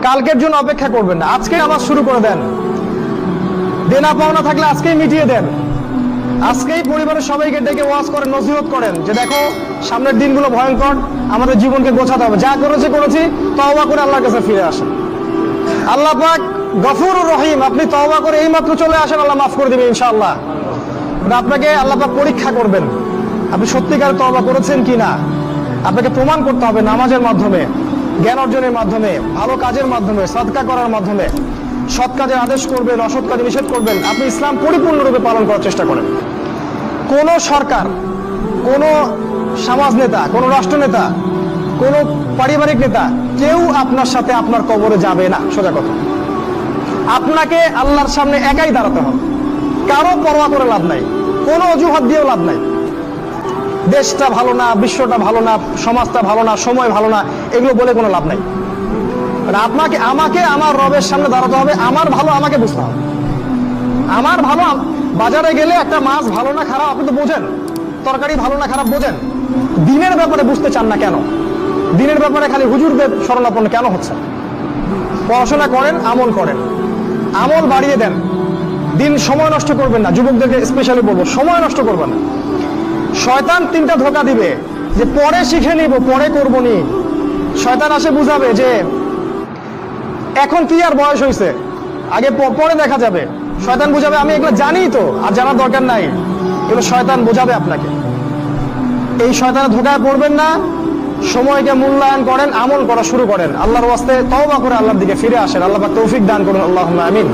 কালকের জন্য অপেক্ষা করবেন না, আজকে নামাজ শুরু করে দেন। দেনা পাওনা থাকলে আজকেই মিটিয়ে দেন। আজকেই পরিবারের সবাইকে ডেকে ওয়াজ করেন, নসিহত করেন যে দেখো সামনের দিনগুলো ভয়ঙ্কর, আমাদের জীবনকে গোছাতে হবে, যা করেছি তওবা করে আল্লাহর কাছে ফিরে আসেন। আল্লাহ পাক গফুরুর রহিম, আপনি তওবা করে এইমাত্র চলে আসেন, আল্লাহ মাফ করে দিবেন ইনশাআল্লাহ। আপনাকে আল্লাহ পাক পরীক্ষা করবেন আপনি সত্যিকার তওবা করেছেন কিনা। আপনাকে প্রমাণ করতে হবে নামাজের মাধ্যমে, জ্ঞান অর্জনের মাধ্যমে, ভালো কাজের মাধ্যমে, সদকা করার মাধ্যমে। সৎ কাজের আদেশ করবেন, অসৎ কাজে নিষেধ করবেন। আপনি ইসলাম পরিপূর্ণরূপে পালন করার চেষ্টা করেন। কোন সরকার, কোন সমাজ নেতা, কোন রাষ্ট্র নেতা, কোন পারিবারিক নেতা কেউ আপনার সাথে আপনার কবরে যাবে না। সোজা কথা, আপনাকে আল্লাহর সামনে একাই দাঁড়াতে হবে। কারো পরোয়া করে লাভ নাই, কোনো অজুহাত দিয়েও লাভ নাই। দেশটা ভালো না, বিশ্বটা ভালো না, সমাজটা ভালো না, সময় ভালো না, এগুলো বলে কোনো লাভ নাই। আমাকে আমার রবের সামনে দাঁড়াতে হবে। আমার ভালো আমাকে বুঝতে হবে। আমার ভালো, বাজারে গেলে একটা মাছ ভালো না খারাপ আপনি তো বোঝেন, তরকারি ভালো না খারাপ বোঝেন। দিনের ব্যাপারে বুঝতে চান না কেন? দিনের ব্যাপারে খালি হুজুরদের শরণাপন্ন কেন হচ্ছে? পড়াশোনা করেন, আমল করেন, আমল বাড়িয়ে দেন। দিন সময় নষ্ট করবেন না। যুবকদেরকে স্পেশালি বলবো, সময় নষ্ট করবেন না। শয়তান তিনটা ধোঁকা দিবে যে পরে শিখে নিব, পরে করবো নি। শয়তান আসে বুঝাবে যে এখন কি আর বয়স হয়েছে, আগে পরে দেখা যাবে। শয়তান বুঝাবে আমি এগুলো জানি তো, আর জানার দরকার নাই। এগুলো শয়তান বোঝাবে আপনাকে। এই শয়তানের ধোঁকায় পড়বেন না। সময়কে মূল্যায়ন করেন, আমল করা শুরু করেন, আল্লাহর ওয়াস্তে তওবা করে আল্লাহর দিকে ফিরে আসেন। আল্লাহ পাক তৌফিক দান করুন। আল্লাহুম্মা আমিন।